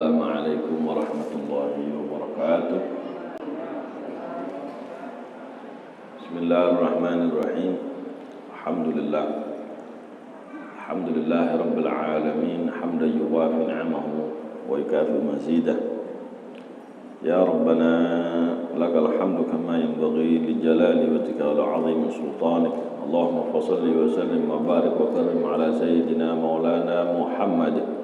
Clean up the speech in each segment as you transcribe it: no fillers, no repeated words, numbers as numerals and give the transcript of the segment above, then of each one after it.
Assalamualaikum warahmatullahi wabarakatuh. Bismillahirrahmanirrahim. Alhamdulillah. Alhamdulillahi rabbil alamin. Hamdan yuwafi ni'amahu wa yukafi mazidah. Ya Rabbana lakal hamdu kama yanbaghi li jalali wajhika wa 'azimi sultanik. Allahumma shalli wa sallim wa barik wa karim ala sayyidina maulana Muhammad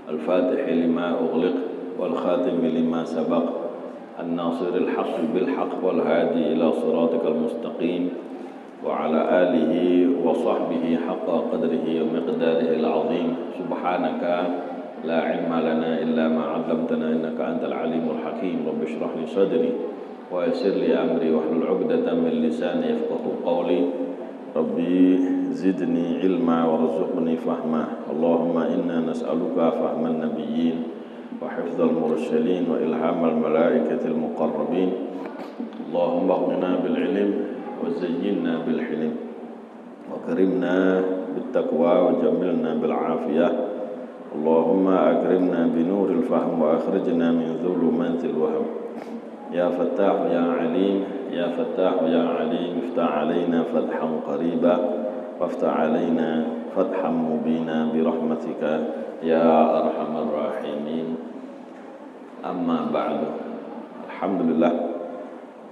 الفاتح لما أغلق والخاتم لما سبق الناصر الحق بالحق والهادي إلى صراطك المستقيم وعلى آله وصحبه حق قدره ومقداره العظيم سبحانك لا علم لنا إلا ما علمتنا إنك أنت العليم الحكيم رب اشرح لي صدري ويسر لي أمري واحلل عقدة من لساني يفقهوا قولي Rabbi zidni ilma warzuqni fahma. Allahumma inna nas'aluka fahman nabiyyin wa hifdzal mursalin wa ilhamal malaikatil muqarrabin. Allahumma aghnina bil ilm wa zayyinna bil hilm wa karimna bit taqwa wa jamilna bil afiyah. Allahumma akrimna bi nuril fahm wa akhrijna min dhulumatil wahm. Ya Fattah ya Alim, ya Fattah ya Alim, iftah alaina fathan qariba waftah alaina fathan mubina birahmatika ya arhamar rahimin. Amma ba'du. Alhamdulillah,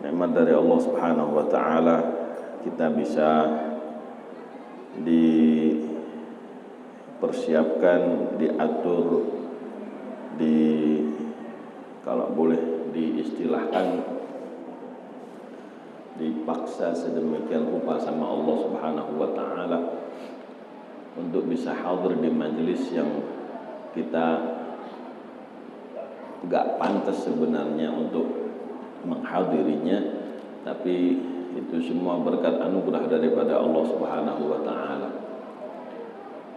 nikmat dari Allah Subhanahu wa taala kita bisa dipersiapkan, diatur, kalau boleh diistilahkan dipaksa sedemikian rupa sama Allah Subhanahu wa taala untuk bisa hadir di majelis yang kita enggak pantas sebenarnya untuk menghadirinya, tapi itu semua berkat anugerah daripada Allah Subhanahu wa taala.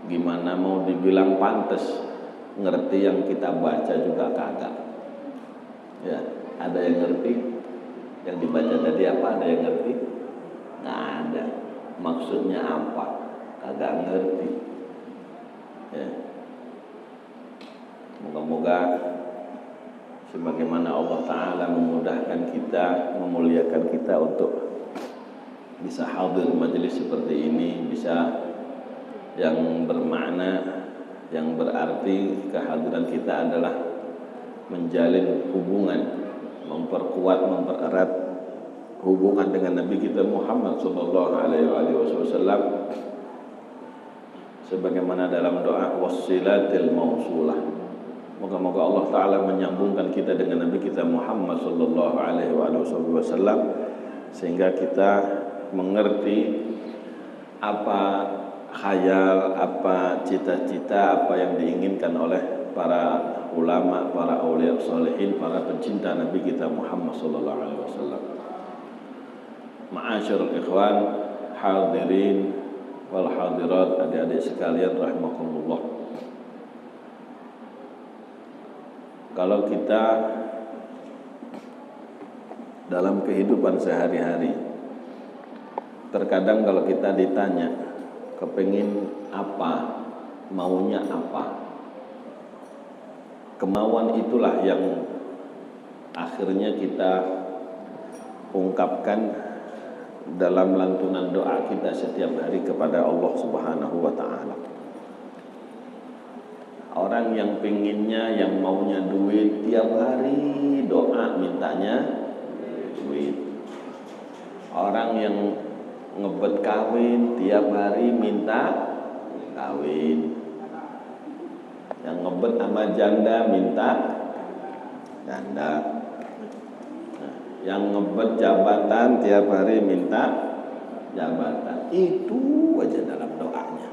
Gimana mau dibilang pantas, ngerti yang kita baca juga kagak. Ya, ada yang ngerti yang dibaca tadi apa? Ada yang ngerti? Nggak ada. Maksudnya apa? Kagak ngerti. Ya. Moga-moga sebagaimana Allah Ta'ala memudahkan kita, memuliakan kita untuk bisa hadir majelis seperti ini, bisa yang bermakna, yang berarti kehadiran kita adalah menjalin hubungan, memperkuat, mempererat hubungan dengan Nabi kita Muhammad sallallahu alaihi wasallam sebagaimana dalam doa wassilatil mausulah. Moga-moga Allah taala menyambungkan kita dengan Nabi kita Muhammad sallallahu alaihi wasallam sehingga kita mengerti apa khayal, apa cita-cita, apa yang diinginkan oleh para ulama, para aulia salihin, para pencinta Nabi kita Muhammad sallallahu alaihi wasallam. Ma'asyiral ikhwan, hadirin wal hadirat, adik-adik sekalian rahimakumullah. Kalau kita dalam kehidupan sehari-hari, terkadang kalau kita ditanya kepengin apa, maunya apa, kemauan itulah yang akhirnya kita ungkapkan dalam lantunan doa kita setiap hari kepada Allah Subhanahu wa taala. Orang yang pinginnya, yang maunya duit, tiap hari doa mintanya duit. Orang yang ngebet kawin, tiap hari minta kawin. Yang ngebet sama janda minta janda. Nah, yang ngebet jabatan tiap hari minta jabatan. Itu aja dalam doanya.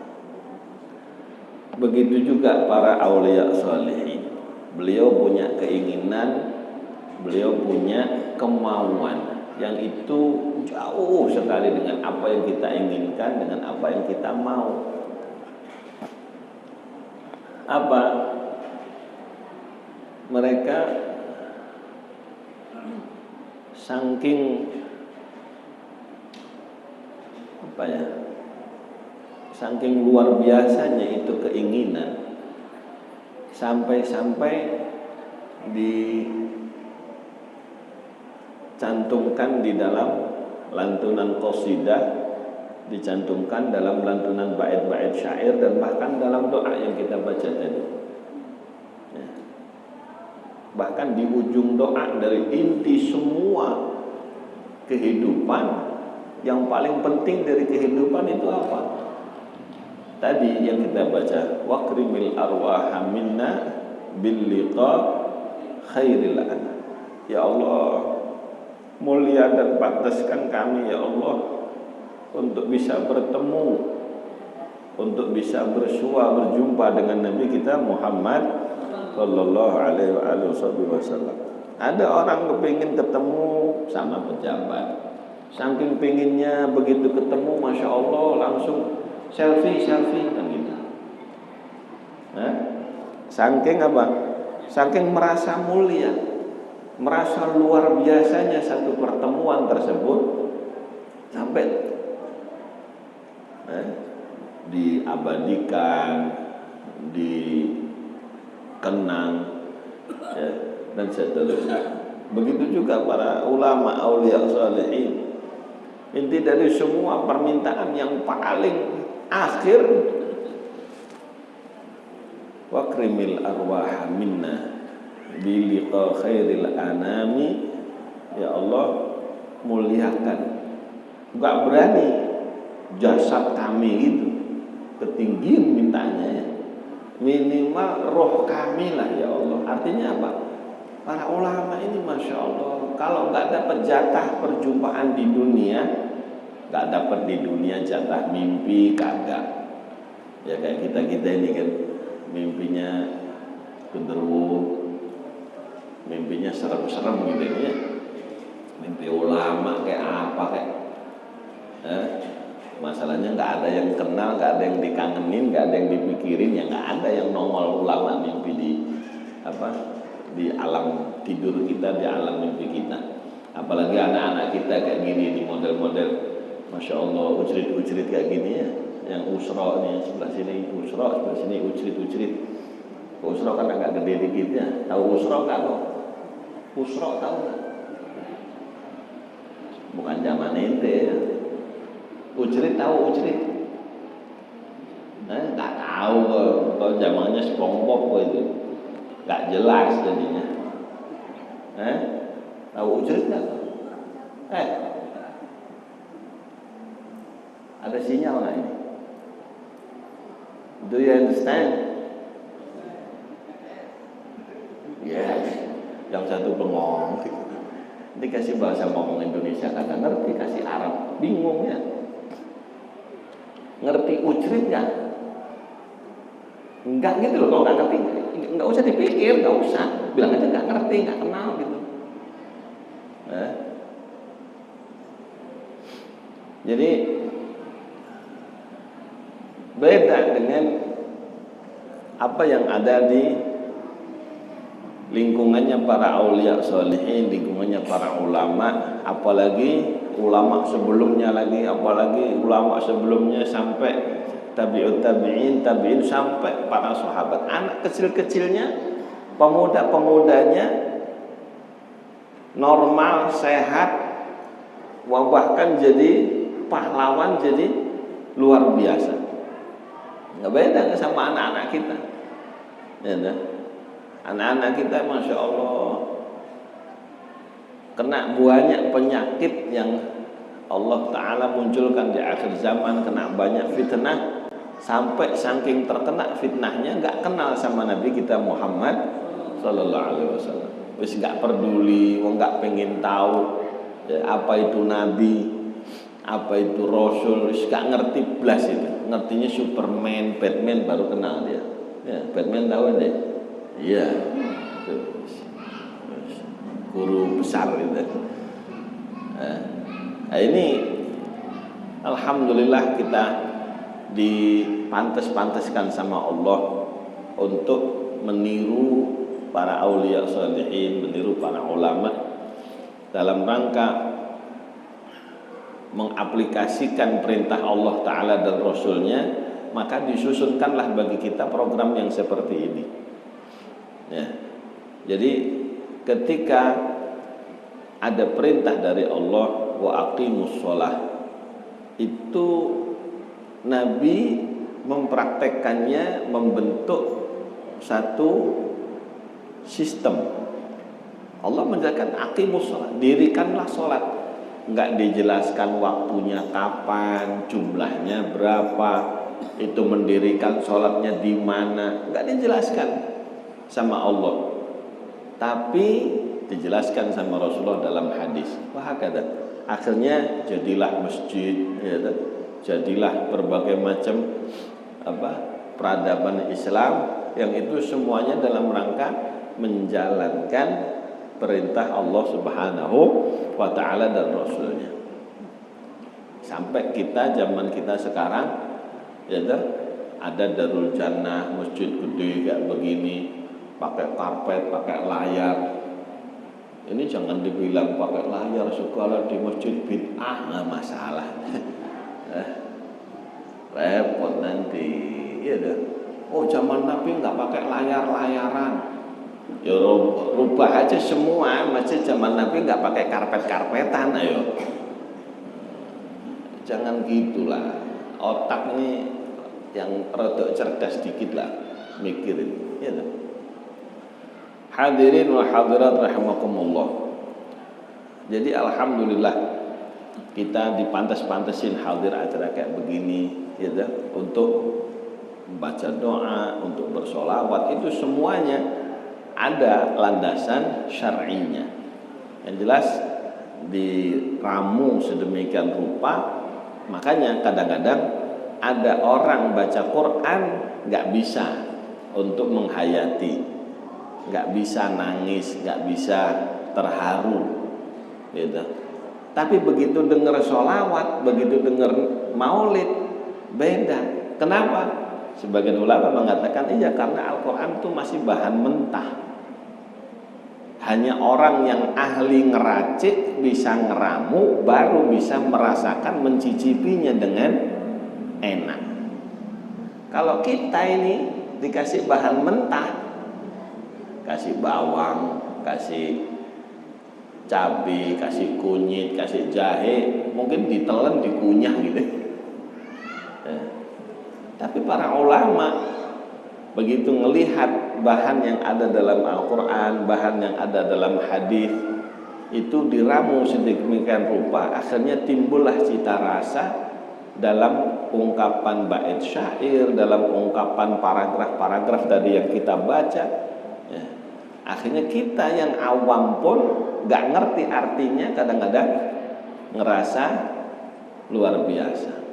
Begitu juga para aulia sholihin. Beliau punya keinginan, beliau punya kemauan yang itu jauh sekali dengan apa yang kita inginkan, dengan apa yang kita mau. Apa? Mereka saking saking luar biasanya itu keinginan, sampai-sampai dicantumkan di dalam lantunan qasidah, dicantumkan dalam lantunan bait-bait syair, dan bahkan dalam doa yang kita baca tadi. Ya. Bahkan di ujung doa, dari inti semua kehidupan, yang paling penting dari kehidupan itu apa? Tadi yang kita baca, waqrimil arwaha minna bil liqa khairil ana. Ya Allah, mulia dan pantaskan kami ya Allah untuk bisa bertemu, untuk bisa bersua, berjumpa dengan Nabi kita Muhammad sallallahu alaihi wasallam. Ada orang kepingin ketemu sama pejabat, saking pinginnya begitu ketemu, masya Allah langsung selfie kan gitu. Saking apa? Saking merasa mulia, merasa luar biasanya satu pertemuan tersebut, sampai diabadikan, dikenang, ya, dan seterusnya. Begitu juga para ulama, aulia salihin. Inti dari semua permintaan yang paling akhir, waqrimil arwah minna bi liqa khairil anami. Ya Allah, muliakan. Enggak berani jasad kami itu ketinggian mintanya, ya. Minimal roh kami lah ya Allah. Artinya apa? Para ulama ini masya Allah, kalau nggak dapat jatah perjumpaan di dunia, nggak dapat di dunia jatah mimpi, kagak. Ya kayak kita ini kan, mimpinya genderuwo, mimpinya serem-serem gitu ya. Mimpi ulama kayak apa kayak, masalahnya nggak ada yang kenal, nggak ada yang dikangenin, nggak ada yang dipikirin, ya nggak ada yang nongol ulama mimpi di alam tidur kita, di alam mimpi kita. Apalagi anak-anak kita kayak gini, di model-model, masya Allah, ucrit-ucrit kayak gini ya, yang usra nih, sebelah sini usra, sebelah sini ucrit-ucrit. Usra kan agak gede dikit ya. Tahu usra kan? Usra tahu nggak? Bukan zaman ente ya. Ucrit tahu ucrit? Nggak tahu kalau zamannya SpongeBob itu, nggak jelas jadinya. Tahu ucrit nggak? Ada sinyal nggak ini? Do you understand? Yes. Yang satu bengong. Dikasih bahasa ngomong Indonesia kagak ngerti, kasih Arab bingung ya. Ngerti ucrit nggak? Enggak gitu loh, kalau nggak ngerti nggak usah dipikir, nggak usah bilang aja nggak ngerti, nggak kenal gitu. Jadi beda dengan apa yang ada di lingkungannya para aulia sholihin, lingkungannya para ulama, apalagi ulama sebelumnya lagi, apalagi ulama sebelumnya sampai tabi'ut tabi'in, tabi'in sampai para sahabat. Anak kecil-kecilnya, pemuda-pemudanya normal, sehat, bahkan jadi pahlawan, jadi luar biasa. Nggak beda sama anak-anak kita, ya, nah? Anak-anak kita masya Allah kena banyak penyakit yang Allah Ta'ala munculkan di akhir zaman, kena banyak fitnah, sampai saking terkena fitnahnya nggak kenal sama Nabi kita Muhammad Sallallahu Alaihi Wasallam. Wis nggak peduli, nggak pengen tahu ya, apa itu Nabi, apa itu Rasul, wis nggak ngerti blas itu. Ngertinya Superman, Batman baru kenal dia. Ya, Batman tahu deh. Iya, guru besar gitu. Nah, ini alhamdulillah kita dipantas-pantaskan sama Allah untuk meniru para aulia sholihin, meniru para ulama dalam rangka mengaplikasikan perintah Allah Ta'ala dan Rasulnya. Maka disusunkanlah bagi kita program yang seperti ini. Ya. Jadi ketika ada perintah dari Allah wa aqimus shalah, itu Nabi mempraktekkannya, membentuk satu sistem. Allah menjelaskan aqimus shalah, dirikanlah sholat. Enggak dijelaskan waktunya kapan, jumlahnya berapa, itu mendirikan sholatnya di mana, enggak dijelaskan sama Allah, tapi dijelaskan sama Rasulullah dalam hadis. Wah, kata akhirnya jadilah masjid, ya, jadilah berbagai macam peradaban Islam yang itu semuanya dalam rangka menjalankan perintah Allah Subhanahu wa ta'ala dan Rasulnya. Sampai kita zaman kita sekarang, ya, ada Darul Jannah, masjid gede kayak begini, pakai karpet, pakai layar. Ini jangan dibilang pakai layar segala di masjid bid'ah, nggak masalah. Repot nanti, ya dah. Oh, zaman Nabi nggak pakai layar-layaran. Ya rubah aja semua masjid zaman Nabi nggak pakai karpet-karpetan, ayo. Jangan gitulah. Otak ini yang rada cerdas dikit lah, mikirin, ya dah. Hadirin wa hadirat rahimakumullah. Jadi alhamdulillah kita dipantas-pantasin hadir acara kayak begini, ya, untuk membaca doa, untuk bersolawat, itu semuanya ada landasan syar'inya. Yang jelas diramu sedemikian rupa, makanya kadang-kadang ada orang baca Quran nggak bisa untuk menghayati, nggak bisa nangis, nggak bisa terharu, gitu. Tapi begitu dengar sholawat, begitu dengar maulid, beda. Kenapa? Sebagian ulama mengatakan iya, karena Al-Quran itu masih bahan mentah. Hanya orang yang ahli ngeracik, bisa ngeramu, baru bisa merasakan, mencicipinya dengan enak. Kalau kita ini dikasih bahan mentah, kasih bawang, kasih cabai, kasih kunyit, kasih jahe, mungkin ditelan, dikunyah gitu. Tapi para ulama begitu melihat bahan yang ada dalam Al-Quran, bahan yang ada dalam hadis, itu diramu sedemikian rupa, akhirnya timbullah cita rasa dalam ungkapan bait syair, dalam ungkapan paragraf-paragraf dari yang kita baca, ya. Akhirnya kita yang awam pun gak ngerti artinya, kadang-kadang ngerasa luar biasa.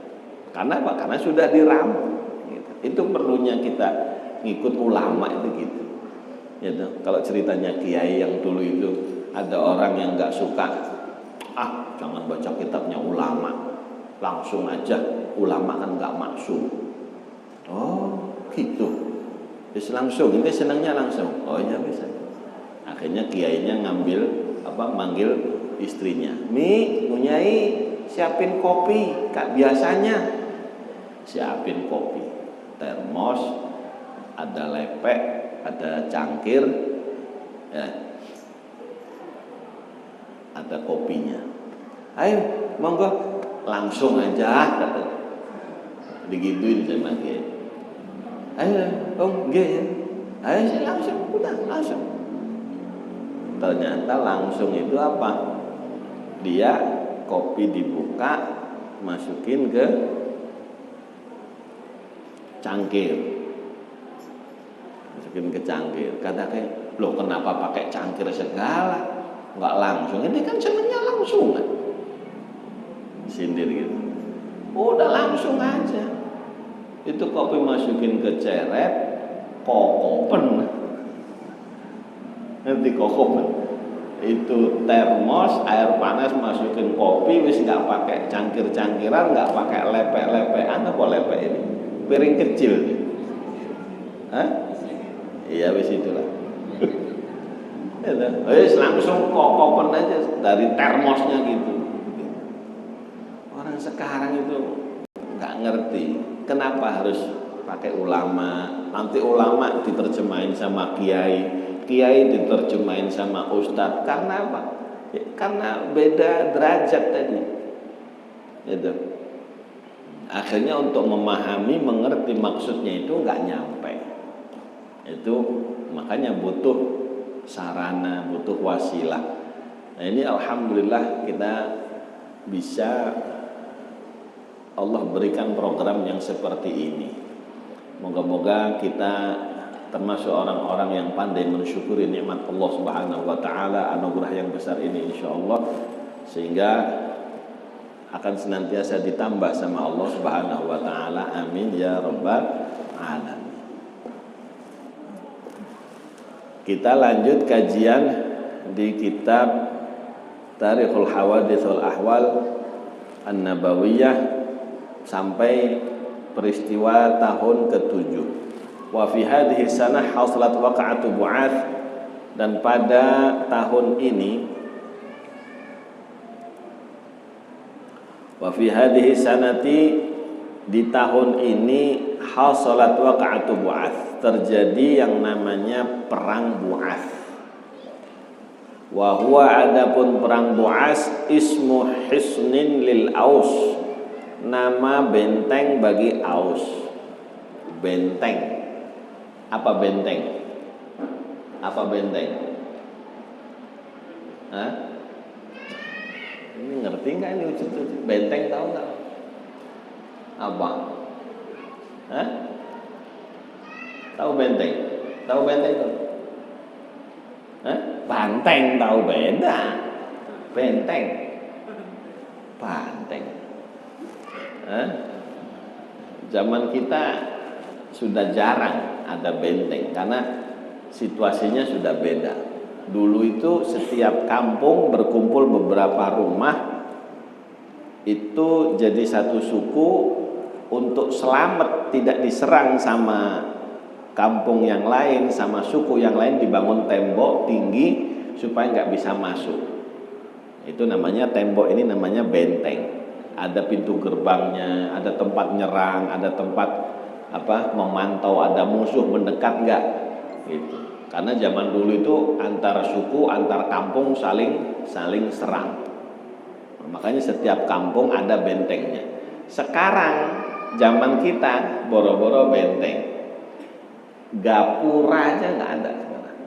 Karena apa? Karena sudah diramu, gitu. Itu perlunya kita ngikut ulama itu gitu. Gitu. Kalau ceritanya kiai yang dulu itu, ada orang yang gak suka, jangan baca kitabnya ulama, langsung aja, ulama kan gak maksum. Oh gitu, bisa langsung, ini senangnya langsung. Oh ya bisa. Akhirnya kiainya manggil istrinya, Mi, Munyai, siapin kopi, kak biasanya. Siapin kopi, termos, ada lepek, ada cangkir, ya, ada kopinya. Ayo, monggo, langsung aja, kata. Digituin sama dia. Ayo, ya. Ayo, saya langsung, udah langsung. Ternyata langsung itu apa? Dia kopi dibuka, masukin ke cangkir, masukin ke cangkir. Kata kayak, loh kenapa pakai cangkir segala? Nggak langsung, ini kan senangnya langsung kan? Sindir gitu. Udah langsung aja. Itu kopi masukin ke ceret, kokopen. Nanti kokopen. Itu termos, air panas masukin kopi, wis nggak pakai cangkir-cangkiran, nggak pakai lepek-lepekan, apa lepek ini? Piring kecil. Iya wis itulah. Wis langsung kokopen aja dari termosnya gitu. Orang sekarang itu nggak ngerti kenapa harus pakai ulama. Nanti ulama diterjemahin sama kiai, kiai diterjemahin sama ustadz. Karena apa? Ya, karena beda derajat tadi. Gitu. Akhirnya untuk memahami, mengerti maksudnya itu nggak nyampe. Itu makanya butuh sarana, butuh wasilah. Nah ini alhamdulillah kita bisa Allah berikan program yang seperti ini. Moga-moga kita termasuk orang-orang yang pandai mensyukuri nikmat Allah Subhanahu wa taala, anugerah yang besar ini insyaallah, sehingga akan senantiasa ditambah sama Allah Subhanahu wa taala. Amin ya rabbal alamin. Kita lanjut kajian di kitab Tarikhul Hawadits wal Ahwal An-Nabawiyah sampai peristiwa tahun ke-7. Wa fi hadhihi sanah hasalat waqa'atu Bu'ats, dan pada tahun ini wa fi hadhihi sanati, di tahun ini hasalat waqa'atu Bu'ats, terjadi yang namanya perang Bu'ats. Wa huwa, adapun perang Bu'ats, ismu hisnin lil Aus, nama benteng bagi Aus. Benteng. Apa benteng? Apa benteng? Hah? Ini ngerti nggak ini wujud benteng, tahu nggak? Apa? Hah? Tahu benteng? Tahu benteng tuh? Hah? Banteng tahu, beda. Benteng. Banteng. Zaman kita sudah jarang ada benteng karena situasinya sudah beda. Dulu itu setiap kampung berkumpul beberapa rumah, itu jadi satu suku untuk selamat tidak diserang sama kampung yang lain, sama suku yang lain, dibangun tembok tinggi supaya nggak bisa masuk. Itu namanya tembok, ini namanya benteng. Ada pintu gerbangnya, ada tempat nyerang, ada tempat memantau, ada musuh mendekat enggak gitu. Karena zaman dulu itu antar suku, antar kampung saling serang. Makanya setiap kampung ada bentengnya. Sekarang zaman kita boro-boro benteng, gapura aja nggak ada sekarang.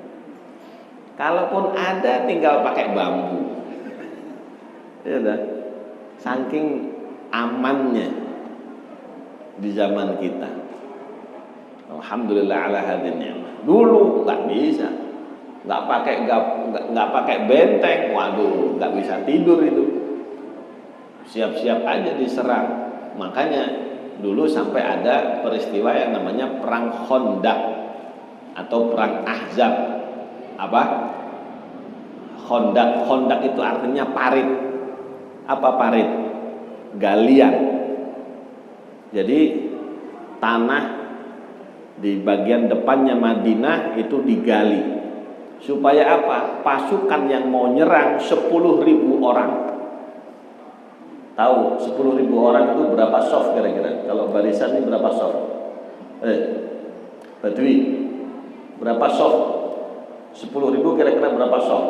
Kalaupun ada tinggal pakai bambu. Ya udah. Saking amannya di zaman kita. Alhamdulillah ala hadhihi ni'mah. Dulu nggak bisa, nggak pakai benteng, waduh, nggak bisa tidur itu. Siap-siap aja diserang. Makanya dulu sampai ada peristiwa yang namanya perang Khandaq atau perang Ahzab. Apa? Khandaq. Khandaq itu artinya parit. Apa parit? Galian. Jadi tanah di bagian depannya Madinah itu digali. Supaya apa? Pasukan yang mau nyerang 10.000 orang. Tahu 10.000 orang itu berapa soft kira-kira? Kalau barisan ini berapa soft? Badui, berapa soft? 10.000 kira-kira berapa soft?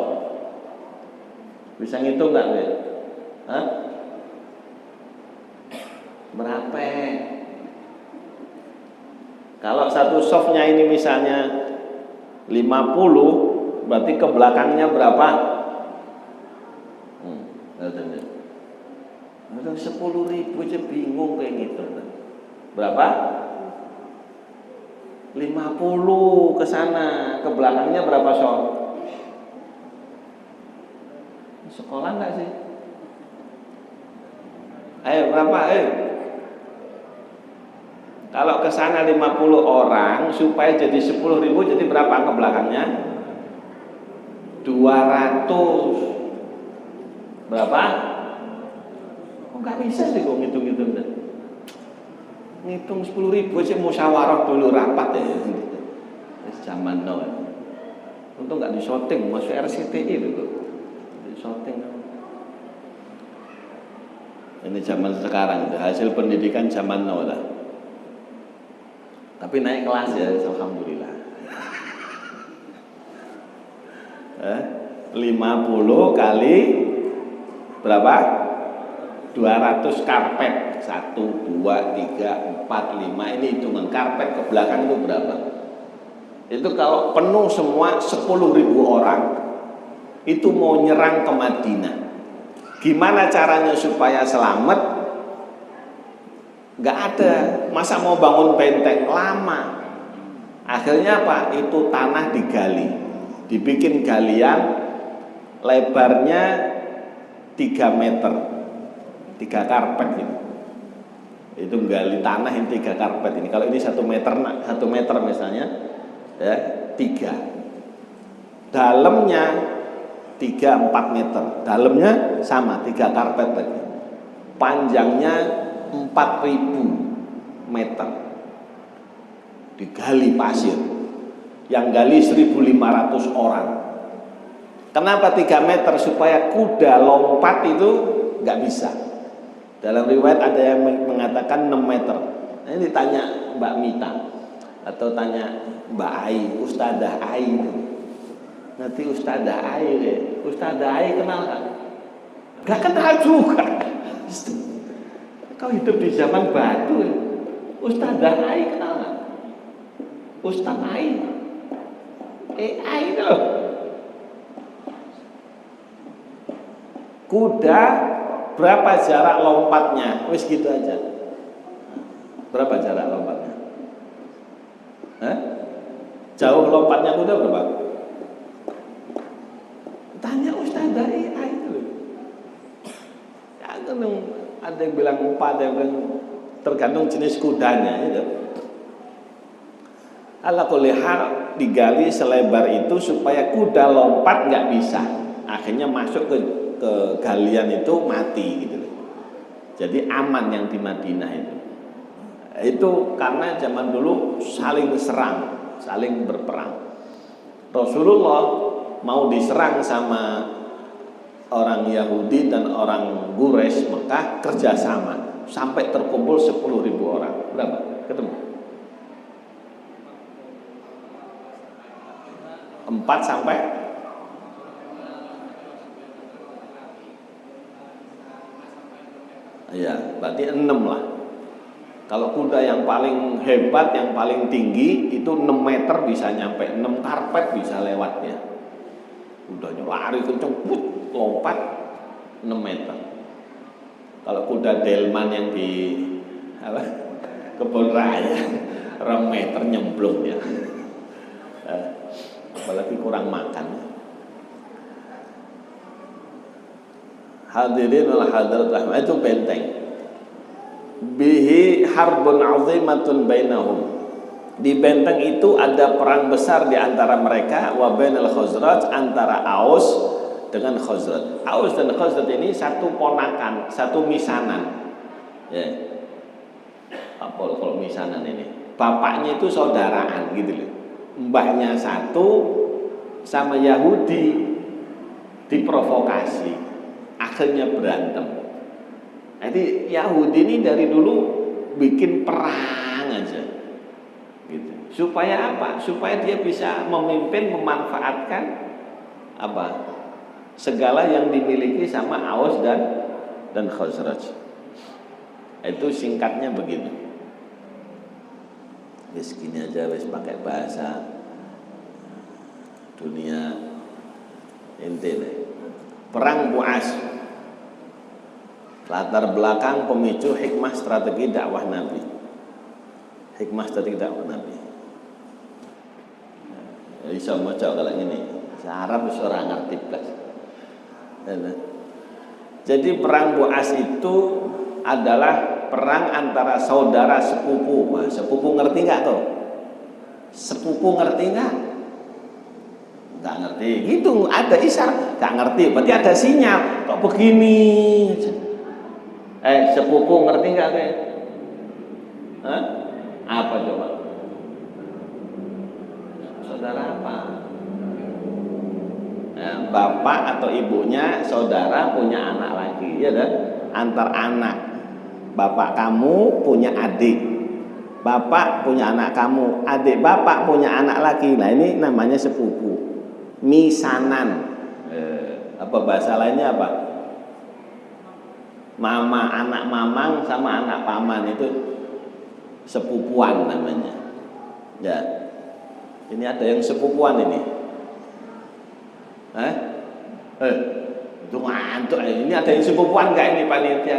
Bisa ngitung nggak? Hah? Berapa? Kalau satu softnya ini misalnya 50, berarti ke belakangnya berapa? 10.000 aja bingung kayak gitu. Berapa? 50 ke sana, ke belakangnya berapa soft? Sekolah nggak sih? Ayo berapa? Kalau ke sana 50 orang supaya jadi 10.000, jadi berapa ke belakangnya? 200. Berapa? Kok nggak bisa sih kok ngitung-ngitung? Ngitung 10.000 aja musyawarah dulu rapat ya. Zaman now. Untung nggak disorting, masuk RCTI itu. Disorting. Ini zaman sekarang itu hasil pendidikan zaman now lah. Tapi naik kelas ya, alhamdulillah. 50 kali berapa? 200 karpet. 1, 2, 3, 4, 5. Ini hitungan karpet ke belakang itu berapa? Itu kalau penuh semua 10.000 orang itu mau nyerang ke Madinah. Gimana caranya supaya selamat? Nggak ada. Masa mau bangun benteng lama? Akhirnya apa? Itu tanah digali, dibikin galian lebarnya 3 meter, 3 karpet gitu. Itu gali tanah yang 3 karpet ini. Kalau ini 1 meter, 1 meter misalnya, ya 3. Dalamnya 3-4 meter. Dalamnya sama 3 karpet lagi. Panjangnya 4.000 meter. Digali pasir. Yang gali 1.500 orang. Kenapa 3 meter? Supaya kuda lompat itu nggak bisa. Dalam riwayat ada yang mengatakan 6 meter. Nah, ini ditanya Mbak Mita atau tanya Mbak Ai, Ustadzah Ai. Nanti Ustadzah Ai, Ustadzah Ai kenal kan? Gak kenal juga. Kau hidup di zaman batu. Ustadzah Ai kenal kan? Ustadz Ai, AI itu loh. Kuda berapa jarak lompatnya? Wis gitu aja. Berapa jarak lompatnya? Jauh lompatnya kuda berapa? Tanya Ustadzah AI itu. Ya, ada yang bilang 4, ada yang bilang tergantung jenis kudanya itu. Ala kulli hal digali selebar itu supaya kuda lompat nggak bisa. Akhirnya masuk ke galian itu mati gitu. Jadi aman yang di Madinah itu. Itu karena zaman dulu saling serang, saling berperang. Rasulullah mau diserang sama orang Yahudi dan orang Quraisy, Mekah kerjasama sampai terkumpul 10.000 orang. Berapa? Ketemu? 4 sampai ya, berarti 6 lah. Kalau kuda yang paling hebat, yang paling tinggi itu 6 meter bisa nyampe, 6 karpet bisa lewatnya. Kudanya lari kenceng, lompat 6 meter. Kalau kuda delman yang di kebun raya 2 meter nyemplung ya. Apalagi kurang makan. Hadirin wal hadirat rahmah, itu benteng. Bihi harbun azimatun bainahum. Di benteng itu ada perang besar di antara mereka, wa bainal Khazraj, antara Aus dengan Khazraj. Aus dan Khazraj ini satu ponakan, satu misanan. Ya. Apa kalau misanan ini? Bapaknya itu saudaraan gitu loh. Mbahnya satu sama Yahudi diprovokasi, akhirnya berantem. Jadi Yahudi ini dari dulu bikin perang aja, gitu. Supaya apa? Supaya dia bisa memimpin, memanfaatkan apa? Segala yang dimiliki sama Aus dan Khazraj. Itu singkatnya begitu. Wis gini aja, wis pakai bahasa dunia inti deh. Perang Bu'as, latar belakang pemicu hikmah strategi dakwah Nabi. Hikmah strategi dakwah Nabi. Bisa maca kalau gini, Arab wis ora ngerti blas. Jadi perang Bu'as itu adalah perang antara saudara sepupu. Wah, sepupu ngerti nggak tuh? Sepupu ngerti nggak? Nggak ngerti. Gitu ada isyarat. Nggak ngerti. Berarti ada sinyal. Kok begini? Sepupu ngerti nggak tuh? Hah? Apa coba? Saudara apa? Bapak atau ibunya saudara punya anak lagi, ya kan? Antar anak. Bapak kamu punya adik, bapak punya anak kamu, adik bapak punya anak lagi. Nah ini namanya sepupu. misanan. Apa bahasa lainnya apa? Mama, anak mamang sama anak paman itu sepupuan namanya. Ya. Ini ada yang sepupuan ini. Itu ngantuk. Ini ada yang sepupuan enggak ini panitia?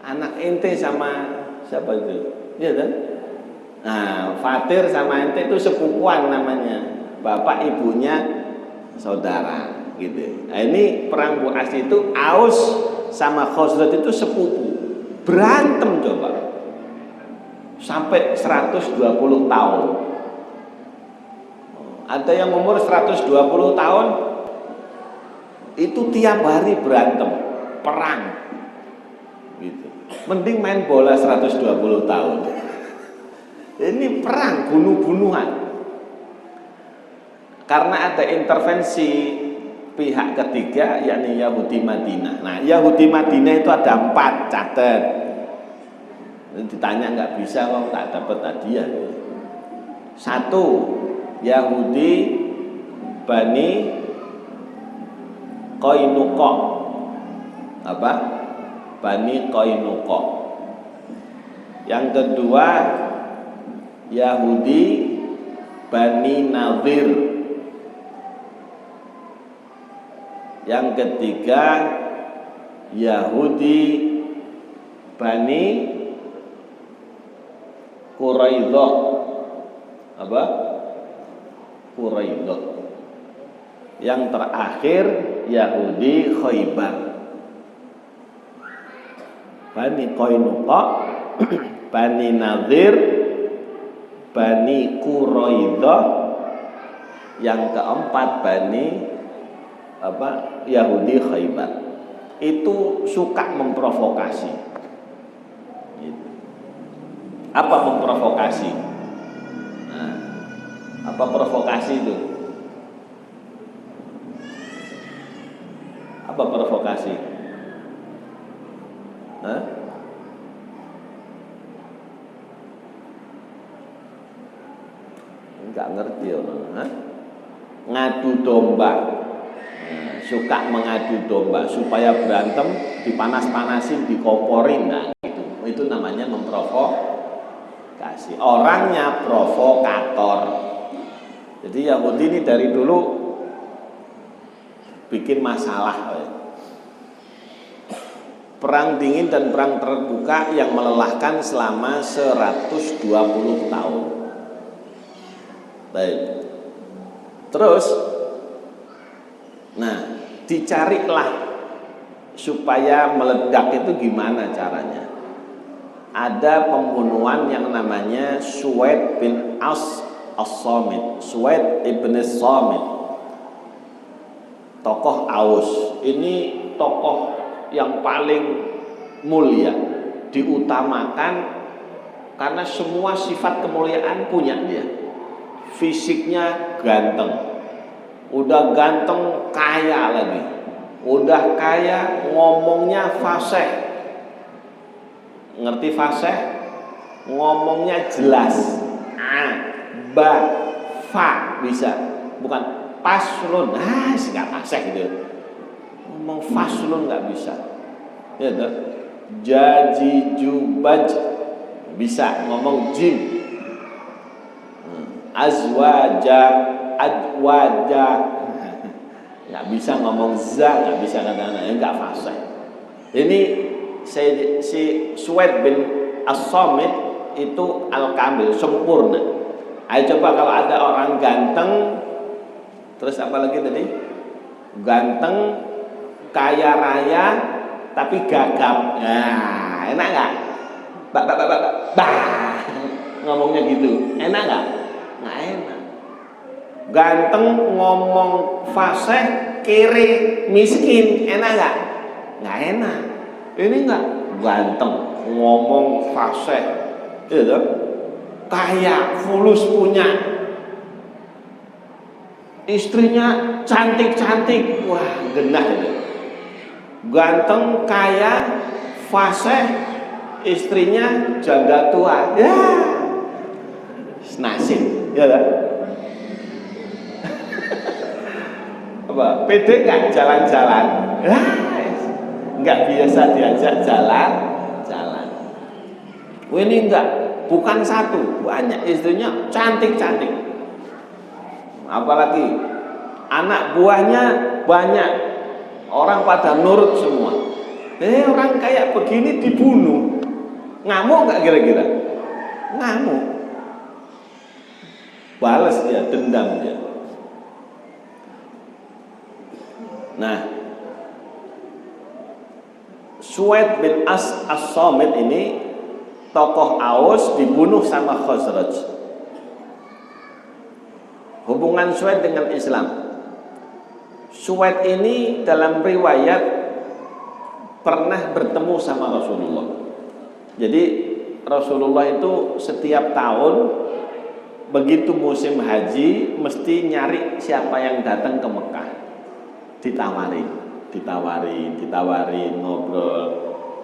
Anak ente sama siapa itu? Iya kan? Nah, Fatir sama ente itu sepupuan namanya. Bapak ibunya saudara gitu. Nah, ini perang Bu'as itu Aus sama Khazraj itu sepupu. Berantem coba. Sampai 120 tahun. Ada yang umur 120 tahun itu tiap hari berantem, perang. Gitu. Mending main bola 120 tahun. Ini perang, bunuh-bunuhan. Karena ada intervensi pihak ketiga, yakni Yahudi Madinah. Nah, Yahudi Madinah itu ada 4, catat. Ditanya nggak bisa kok tak dapat hadiah. 1, Yahudi Bani Qainuqa. Apa? Bani Qainuqa. Yang kedua, Yahudi Bani Nadir. Yang ketiga, Yahudi Bani Quraidah. Apa? Quraidah. Yang terakhir, Yahudi Khaybar. Bani Qainuqa, Bani Nadir, Bani Quraidah. Yang keempat, Bani Yahudi Khaybar. Itu suka memprovokasi. Gitu. Apa memprovokasi? Nah, apa provokasi itu? Apa provokasi? Hah? Enggak ngerti orang. Hah? Ngadu domba. Nah, suka mengadu domba supaya berantem, dipanas-panasin, dikomporin. Nah, gitu. Itu namanya memprovokasi. Orangnya provokator. Jadi Yahudi ini dari dulu bikin masalah. Perang dingin dan perang terbuka yang melelahkan selama 120 tahun. Baik. Terus, nah, dicarilah supaya meledak itu gimana caranya. Ada pembunuhan yang namanya Suwaid bin As-Samit. Suwaid ibn As-Samit, tokoh Aus. Ini tokoh yang paling mulia, diutamakan karena semua sifat kemuliaan punya dia. Fisiknya ganteng, udah ganteng kaya lagi, udah kaya ngomongnya fasih. Ngerti fasih? Ngomongnya jelas. Ba, fa bisa, bukan paslun. Nggak fasih gitu. Ngomong faslun nggak bisa. Ya tuh. Jaji jubaj bisa ngomong jim. Azwaja adwaja nggak bisa ngomong za, nggak bisa kata-kata, nggak fasih. Ini si Suwaid bin As-Samit itu al-kamil, sempurna. Ayo coba kalau ada orang ganteng, terus apa lagi tadi? Ganteng, kaya raya, tapi gagap. Nah, enak nggak? Ngomongnya gitu, enak nggak? Nggak enak. Ganteng ngomong fasih, kere, miskin, enak nggak? Nggak enak. Ini nggak ganteng ngomong fasih, gitu, kaya, fulus punya, istrinya cantik-cantik, wah genah itu. Ganteng, kaya, fasih, istrinya janda tua, ya nasib, ya kan? Apa? Pede nggak jalan-jalan? Nggak biasa diajak jalan-jalan. Ini enggak, bukan satu, banyak istrinya cantik-cantik. Apalagi anak buahnya banyak, orang pada nurut semua. Orang kayak begini dibunuh, ngamuk nggak kira-kira? Ngamuk, balas dia, dendam dia. Nah, Suwaid bin As-Samit ini tokoh Aus dibunuh sama Khazraj. Hubungan Suwaid dengan Islam. Suwaid ini dalam riwayat pernah bertemu sama Rasulullah. Jadi Rasulullah itu setiap tahun begitu musim haji mesti nyari siapa yang datang ke Mekah. Ditawarin ngobrol.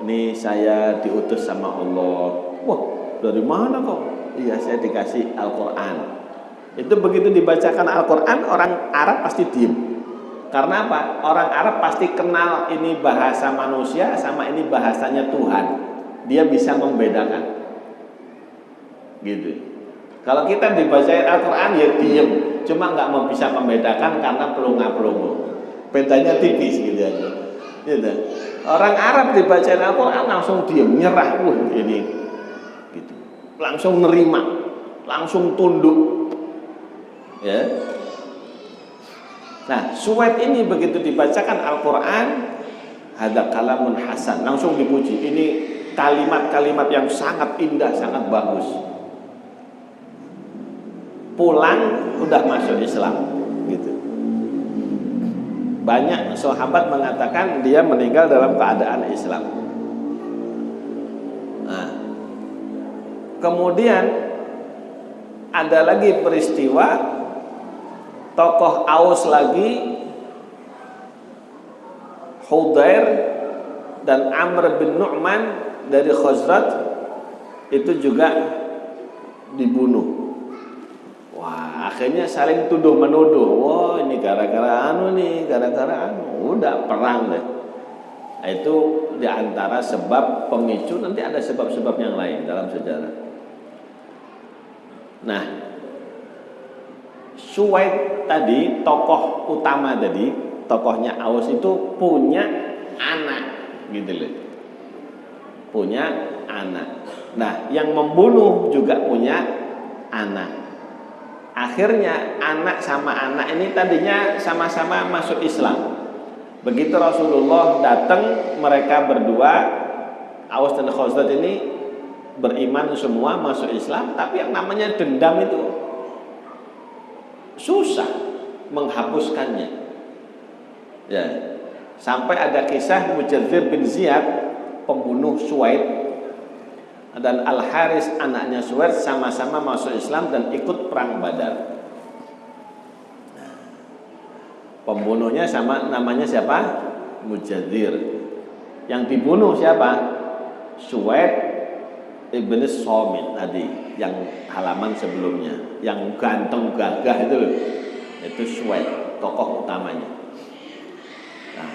Ini saya diutus sama Allah. Wah, dari mana kok? Iya, saya dikasih Al-Quran. Itu begitu dibacakan Al-Quran, orang Arab pasti diem. Karena apa? Orang Arab pasti kenal ini bahasa manusia sama ini bahasanya Tuhan. Dia bisa membedakan. Gitu. Kalau kita dibacain Al-Quran ya diem, cuma nggak mau bisa membedakan karena pelongo-pelongo. Bedanya tipis gitu aja. Gitu. Orang Arab dibacain Al-Quran langsung diem, nyerah. Ini gitu. Langsung nerima, langsung tunduk. Ya. Nah, Suwaid ini begitu dibacakan Al-Quran, hadza kalamun hasan, langsung dipuji. Ini kalimat-kalimat yang sangat indah, sangat bagus. Pulang udah masuk Islam, gitu. Banyak sahabat mengatakan dia meninggal dalam keadaan Islam. Nah, kemudian ada lagi peristiwa tokoh Aus lagi, Hudair dan Amr bin Nu'man dari Khazraj itu juga dibunuh. Wah, akhirnya saling tuduh menuduh. Wah, ini gara-gara gara-gara udah perang deh. Nah, itu diantara sebab pemicu. Nanti ada sebab-sebab yang lain dalam sejarah. Nah, Suwaid tadi, tokoh utama tadi, tokohnya Aus itu punya anak, gitu loh. Punya anak. Nah, yang membunuh juga punya anak. Akhirnya anak sama anak ini tadinya sama-sama masuk Islam. Begitu Rasulullah datang, mereka berdua, Aus dan Khazraj ini beriman semua, masuk Islam. Tapi yang namanya dendam itu susah menghapuskannya. Ya, sampai ada kisah Mujadzir bin Ziyad, pembunuh Suwaid, dan Al-Haris anaknya Suwaid sama-sama masuk Islam dan ikut perang Badar. Pembunuhnya sama, namanya siapa? Mujadzir. Yang dibunuh siapa? Suwaid ibn Samit tadi, yang halaman sebelumnya, yang ganteng gagah itu loh. Itu Suwaid, tokoh utamanya. Nah,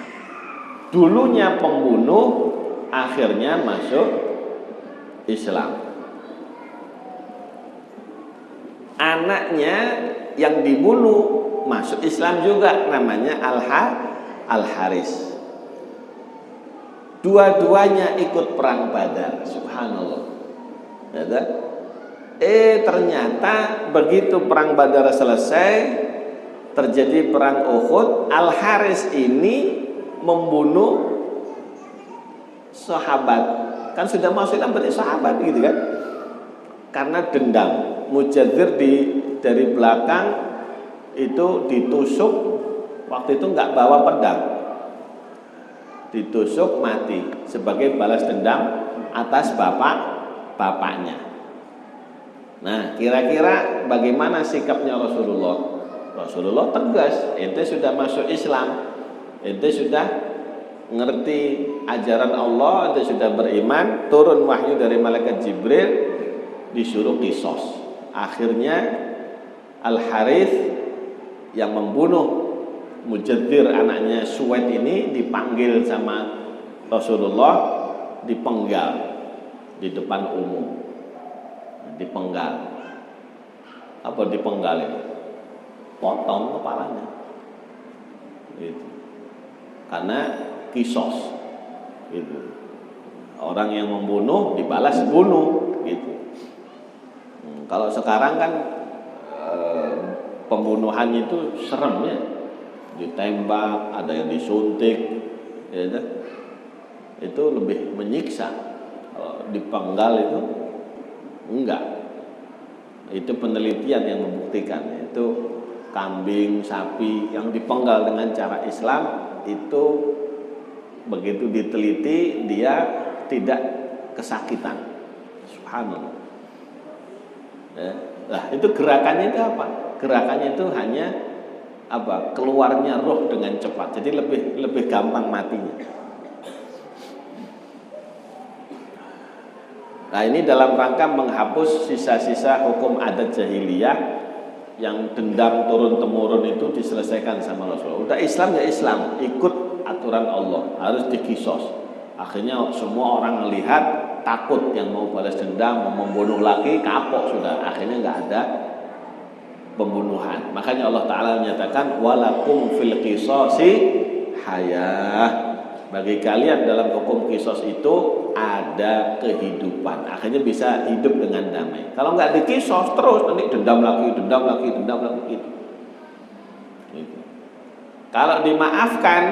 dulunya pembunuh, akhirnya masuk Islam. Anaknya yang dibunuh masuk Islam juga, namanya Al-Haris. Dua-duanya ikut perang Badar. Subhanallah. Ya, ternyata begitu perang Badar selesai, terjadi perang Uhud. Al-Haris ini membunuh sahabat. Kan sudah masuk Islam berarti sahabat gitu kan. Karena dendam, Mujadzir dari belakang itu ditusuk. Waktu itu nggak bawa pedang, ditusuk mati sebagai balas dendam atas bapaknya. Nah, kira-kira bagaimana sikapnya Rasulullah? Rasulullah tegas, ente sudah masuk Islam, ente sudah ngerti ajaran Allah, ente sudah beriman, turun wahyu dari malaikat Jibril, disuruh qisas. Akhirnya Al-Harits yang membunuh Mujaddir anaknya Suwaid ini dipanggil sama Rasulullah, dipenggal di depan umum. Dipenggal. Apa dipenggal itu? Potong kepalanya. Gitu. Karena kisos. Gitu. Orang yang membunuh dibalas bunuh gitu. Kalau sekarang kan pembunuhan itu serem ya. Ditembak, ada yang disuntik, ya, itu lebih menyiksa. Kalau dipenggal itu enggak. Itu penelitian yang membuktikan. Itu kambing, sapi yang dipenggal dengan cara Islam itu begitu diteliti dia tidak kesakitan. Subhanallah. Ya. Nah, itu gerakannya itu apa? Gerakannya itu hanya apa? Keluarnya roh dengan cepat. Jadi lebih gampang matinya. Nah, ini dalam rangka menghapus sisa-sisa hukum adat jahiliyah yang dendam turun-temurun itu diselesaikan sama Rasulullah. Udah Islam ya Islam, ikut aturan Allah, harus dikisos. Akhirnya semua orang melihat takut, yang mau balas dendam, mau membunuh lagi, kapok sudah. Akhirnya nggak ada pembunuhan. Makanya Allah Ta'ala menyatakan walakum fil qisasi hayah. Bagi kalian dalam hukum kisos itu ada kehidupan. Akhirnya bisa hidup dengan damai. Kalau nggak dikisos terus nanti dendam lagi gitu. Kalau dimaafkan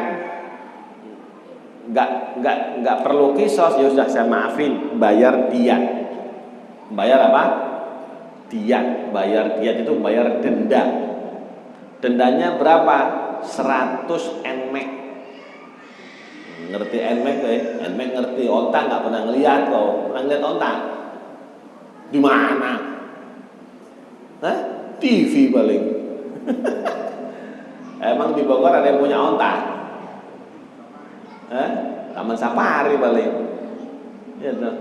nggak perlu kisos, ya sudah saya maafin, bayar diat. Bayar apa? Diat. Bayar diat itu bayar denda. Dendanya berapa? 100 nmek. Ngerti nmek ya? Nmek ngerti, onta nggak pernah ngeliat kok. Pernah ngeliat onta? Di mana? Hah? TV paling. Emang di Bogor ada yang punya onta? Taman safari paling. Ya toh.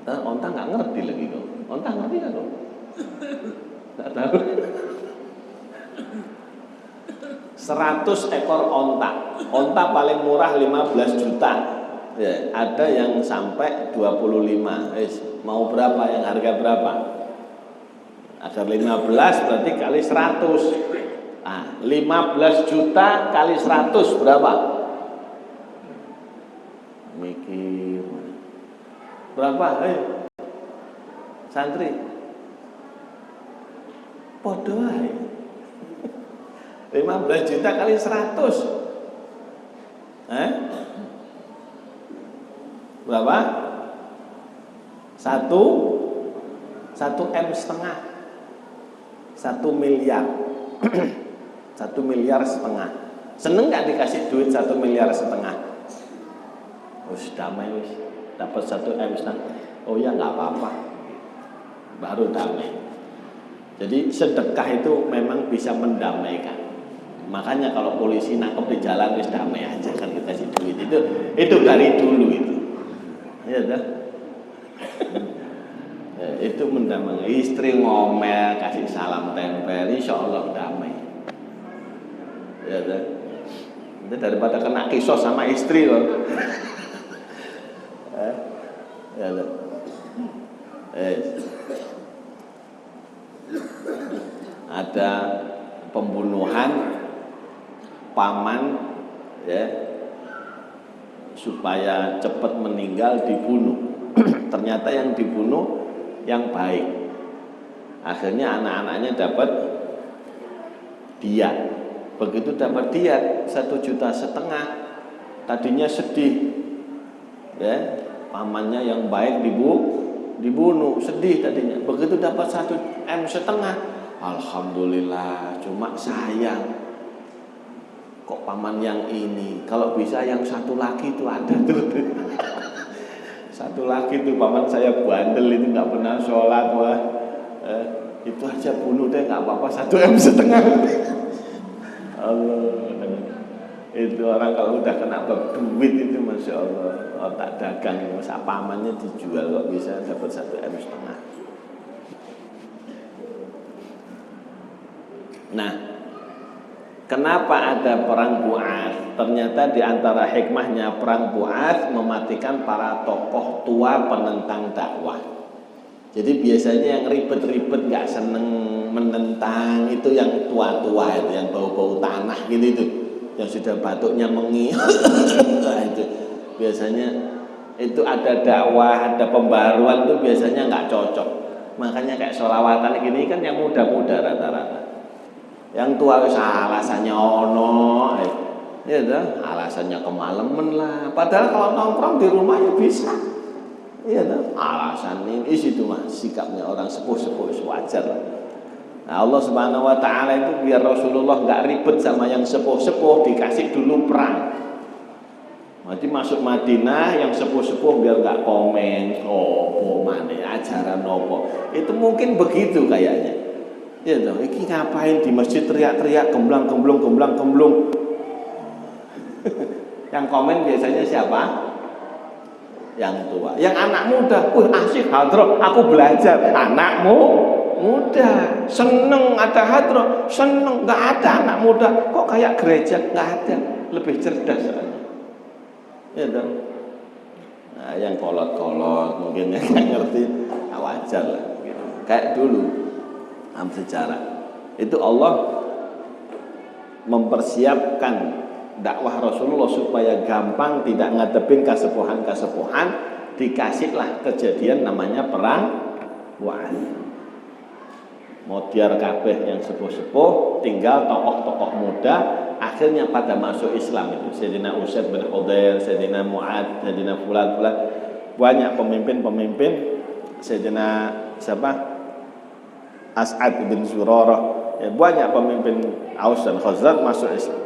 Onta nggak ngerti lagi kok. Onta ngerti nggak kok? Nggak tahu. 100 ekor onta. Onta paling murah 15 juta. Ya, ada yang sampai 25. Mau berapa, yang harga berapa? Agar 15 berarti kali 100. Nah, 15 juta kali 100 berapa? Mikir. Berapa? Santri. Podo ae. 15 juta kali 100. Berapa? 1 M setengah. 1 miliar. 1 miliar setengah. Seneng gak dikasih duit 1 miliar setengah? Wis damai wis. Dapat 1 M setengah. Oh ya nggak apa-apa. Baru damai. Jadi sedekah itu memang bisa mendamaikan. Makanya kalau polisi nangkep di jalan wis damai aja kan dikasih duit. Itu dari dulu itu. Ya dah. Itu mendamai. Istri ngomel, kasih salam tempel, insya Allah damai. Ya dah. Itu daripada kena kisos sama istri loh. Ya dah. Ada pembunuhan paman ya, supaya cepat meninggal dibunuh. Ternyata yang dibunuh yang baik. Akhirnya anak-anaknya dapat diat. Begitu dapat diat 1,5 juta, tadinya sedih ya, pamannya yang baik dibunuh, sedih tadinya. Begitu dapat 1,5 M, alhamdulillah. Cuma sayang, kok paman yang ini, kalau bisa yang satu lagi itu ada tuh. Satu lagi tuh paman saya bandel itu nggak pernah sholat, wah itu aja bunuh deh nggak apa-apa, 1,5 M. Allah, itu orang kalau udah kena duit itu masya Allah, otak dagang, masa pamannya dijual kok bisa dapat 1,5 M. Nah, Kenapa ada perang Bu'ats? Ternyata di antara hikmahnya perang Bu'ats mematikan para tokoh tua penentang dakwah. Jadi biasanya yang ribet-ribet gak seneng menentang itu yang tua-tua itu, yang bau-bau tanah gitu itu, yang sudah batuknya mengi. Itu biasanya itu ada dakwah, ada pembaruan itu biasanya nggak cocok. Makanya kayak sholawatan gini kan yang muda-muda rata-rata. Yang tua wis alasannya ono, ya dah, alasannya kemalaman lah. Padahal kalau nongkrong di rumah ya bisa. Iya dah, alasan ini itu mah sikapnya orang sepuh-sepuh wajar lah. Nah, Allah Subhanahu wa taala itu biar Rasulullah nggak ribet sama yang sepuh-sepuh, dikasih dulu perang. Nanti masuk Madinah yang sepuh-sepuh biar nggak komen, oh mana ajaran nopo. Itu mungkin begitu kayaknya. Ya toh, iki ngapain di masjid teriak-teriak gemblong. Yang komen biasanya siapa? Yang tua. Yang anak muda, asik hadroh, aku belajar. Anakmu muda, seneng ada hadroh, seneng. Nggak ada anak muda, kok kayak gereja? Nggak ada, lebih cerdas soalnya. Ya toh. Nah, yang kolot-kolot mungkin yang nggak ngerti, wajar lah. Kayak dulu. Dalam sejarah itu Allah mempersiapkan dakwah Rasulullah supaya gampang, tidak ngadepin kesepuhan-kesepuhan, dikasihlah kejadian namanya perang Bu'ats. Modiar kabeh yang sepuh-sepuh, tinggal tokoh-tokoh muda akhirnya pada masuk Islam itu. Sayyidina Usaid bin Khudair, Sayyidina Mu'ad, Sayyidina fulan, banyak pemimpin-pemimpin. Sayyidina siapa? As'ad bin Zurarah, ya, banyak pemimpin Aus dan Khazraj masuk Islam.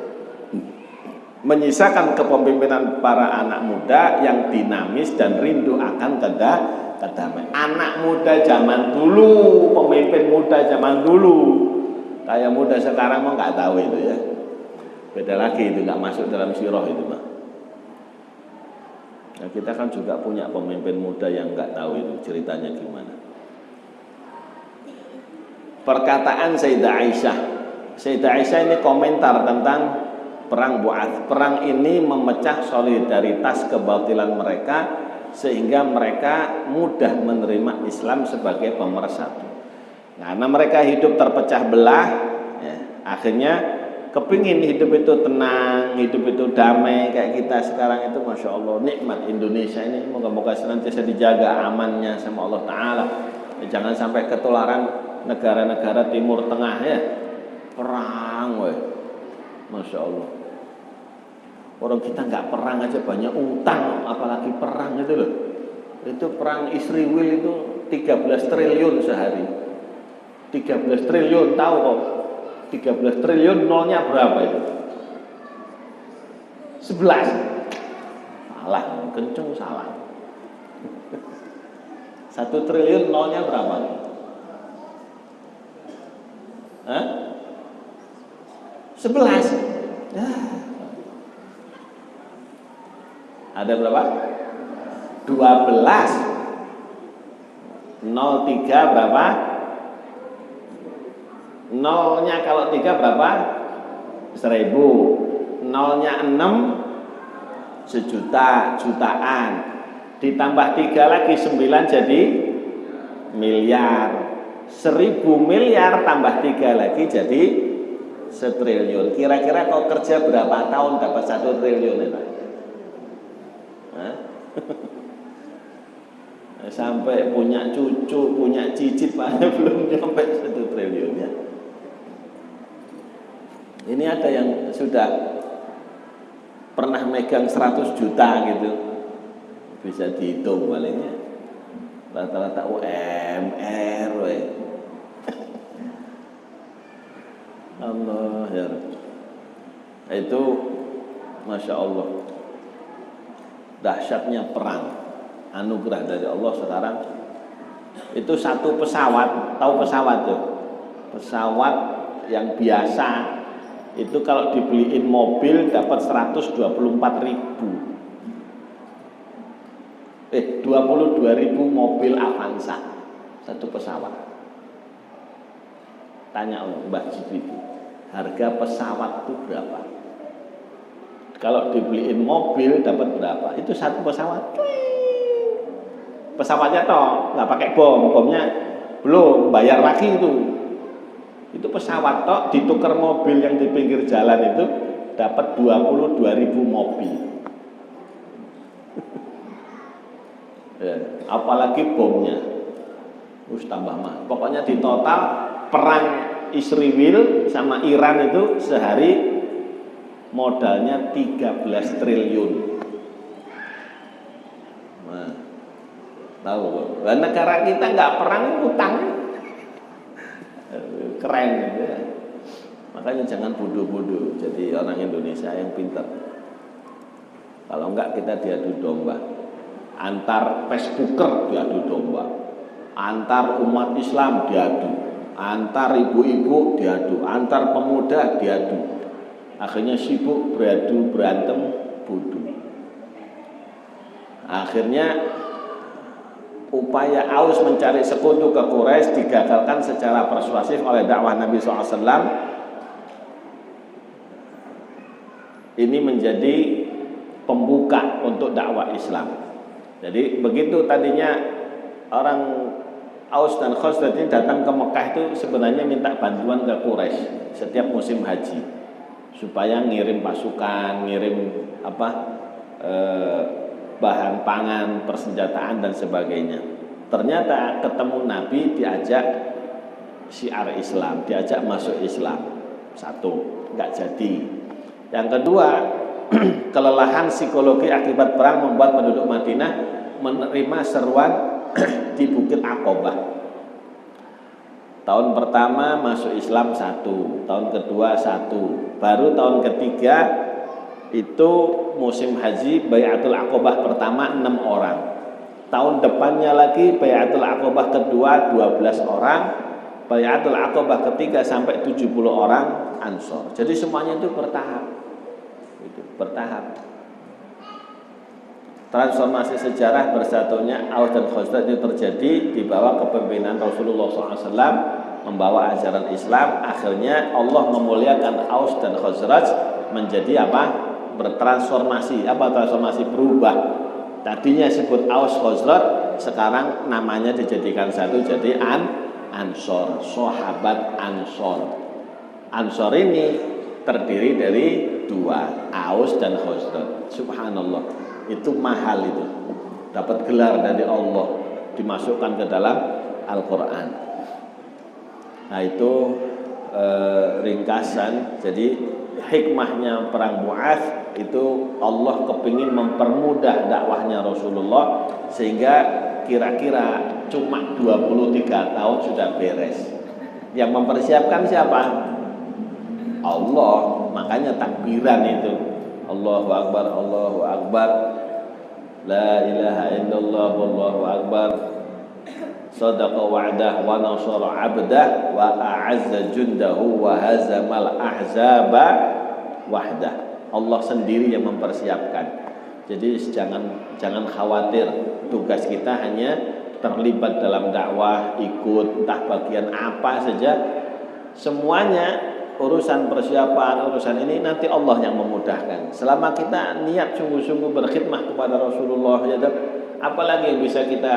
Menyisakan kepemimpinan para anak muda yang dinamis dan rindu akan kedamaian. Anak muda zaman dulu, pemimpin muda zaman dulu. Kayak muda sekarang mah nggak tahu itu ya. Beda lagi itu, nggak masuk dalam sirah itu mah. Nah, kita kan juga punya pemimpin muda yang nggak tahu itu ceritanya gimana. Perkataan Sayyidah Aisyah. Sayyidah Aisyah ini komentar tentang perang Bu'ats. Perang ini memecah solidaritas kebatilan mereka sehingga mereka mudah menerima Islam sebagai pemersatu. Karena mereka hidup terpecah belah, ya, akhirnya kepingin hidup itu tenang, hidup itu damai kayak kita sekarang itu, masya Allah, nikmat Indonesia ini. Moga-moga senantiasa dijaga amannya sama Allah Ta'ala. Jangan sampai ketularan negara-negara Timur Tengah ya, perang, masya Allah. Orang kita nggak perang aja banyak utang, apalagi perang itu loh. Itu perang Israel itu 13 triliun sehari. 13 triliun, tahu kok? 13 triliun nolnya berapa itu? 11. Salah, kenceng salah. 1 triliun nolnya berapa? Hah? 11. Ada berapa? 12. 03 berapa? Nolnya kalau 3 berapa? 1000. Nolnya 6 sejuta, jutaan. Ditambah 3 lagi 9 jadi miliar. 1000 miliar tambah 3 lagi jadi 1 triliun. Kira-kira kau kerja berapa tahun dapat 1 triliun itu? Sampai punya cucu, punya cicit belum nyampe 1 triliun ya. Ini ada yang sudah pernah megang 100 juta gitu, bisa dihitung palingnya. Rata-rata UMR Allah ya. Itu masya Allah, dahsyatnya perang, anugerah dari Allah sekarang. Itu satu pesawat, tahu pesawat tuh? Pesawat yang biasa itu kalau dibeliin mobil dapat 22.000 mobil Avanza satu pesawat. Tanya Mbak Jibril, harga pesawat itu berapa. Kalau dibeliin mobil dapat berapa? Itu satu pesawat. Pesawatnya toh nggak pakai bomnya belum bayar lagi itu. Itu pesawat toh ditukar mobil yang di pinggir jalan itu dapat 22.000 mobil. Ya, apalagi bomnya. Tambah mah. Pokoknya di total perang Israel sama Iran itu sehari modalnya 13 triliun. Nah, tahu kok. Negara kita nggak perang utang. Keren gitu ya. Makanya jangan bodoh-bodoh. Jadi orang Indonesia yang pintar. Kalau enggak kita diadu domba. Antar Facebooker diadu domba. Antar umat Islam diadu. Antar ibu-ibu diadu. Antar pemuda diadu. Akhirnya sibuk beradu berantem bodoh. Akhirnya upaya Aus mencari sekutu ke Quraisy digagalkan secara persuasif oleh dakwah Nabi SAW. Ini menjadi pembuka untuk dakwah Islam. Jadi begitu tadinya orang Aus dan Khazraj ini datang ke Mekah itu sebenarnya minta bantuan ke Quraisy setiap musim haji supaya ngirim pasukan, ngirim bahan pangan, persenjataan dan sebagainya. Ternyata ketemu Nabi diajak syiar Islam, diajak masuk Islam. Satu, nggak jadi. Yang kedua, kelelahan psikologi akibat perang membuat penduduk Madinah menerima seruan di Bukit Aqobah. Tahun pertama masuk Islam 1, tahun kedua 1, baru tahun ketiga itu musim haji Bai'atul Aqobah pertama 6 orang. Tahun depannya lagi Bai'atul Aqobah kedua 12 orang, Bai'atul Aqobah ketiga sampai 70 orang Ansor. Jadi semuanya itu bertahap. Bertahap. Transformasi sejarah bersatunya Aus dan Khazraj itu terjadi di bawah kepemimpinan Rasulullah SAW membawa ajaran Islam. Akhirnya Allah memuliakan Aus dan Khazraj menjadi apa? Bertransformasi. Apa transformasi? Berubah. Tadinya sebut Aus Khazraj, sekarang namanya dijadikan satu jadi Ansor, sahabat Ansor. Ansor ini terdiri dari 2, Aus dan Khazraj. Subhanallah. Itu mahal itu. Dapat gelar dari Allah, dimasukkan ke dalam Al-Qur'an. Nah, itu ringkasan. Jadi hikmahnya perang Mu'adz itu Allah kepingin mempermudah dakwahnya Rasulullah sehingga kira-kira cuma 23 tahun sudah beres. Yang mempersiapkan siapa? Allah. Makanya takbiran itu Allahu Akbar, Allahu Akbar, la ilaha illallah, wallahu akbar, sadaqa wa'dah wa nasara 'abdah wa a'azza jundahu wa hazamal ahzaba wahdah. Allah sendiri yang mempersiapkan. Jadi jangan khawatir, tugas kita hanya terlibat dalam dakwah, ikut entah bagian apa saja, semuanya urusan persiapan, urusan ini nanti Allah yang memudahkan. Selama kita niat sungguh-sungguh berkhidmah kepada Rasulullah, ya, apalagi yang bisa kita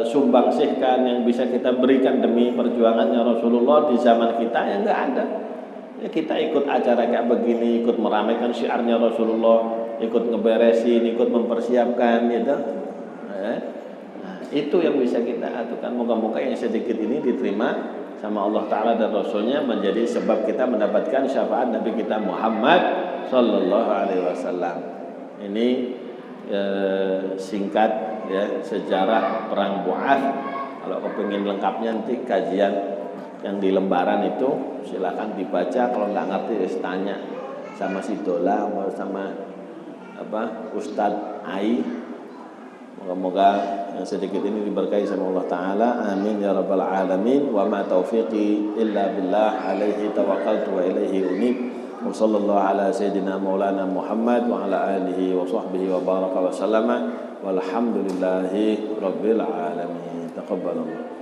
sumbangsihkan, yang bisa kita berikan demi perjuangannya Rasulullah di zaman kita, yang enggak ada. Ya, kita ikut acara kayak begini, ikut meramaikan syiarnya Rasulullah, ikut ngeberesin, ikut mempersiapkan, gitu. Nah, itu yang bisa kita atukan. Moga-moga yang sedikit ini diterima sama Allah Ta'ala dan Rasulnya, menjadi sebab kita mendapatkan syafaat Nabi kita Muhammad Sallallahu Alaihi Wasallam. Ini singkat ya sejarah perang Mu'adz. Kalau kepingin lengkapnya nanti kajian yang di lembaran itu silakan dibaca. Kalau nggak ngerti tanya sama si Dola atau sama Ustadz Ai. Moga-moga yang sedikit ini diberkahi sama Allah Ta'ala. Amin ya rabbal alamin. Wa ma taufiqi illa billah, alaihi tawakkaltu wa ilaihi unib. Wa sallallahu ala sayyidina maulana Muhammad wa ala alihi wa sahbihi wa baraka wa sallama. Walhamdulillahi rabbil alamin. Taqabbalallah.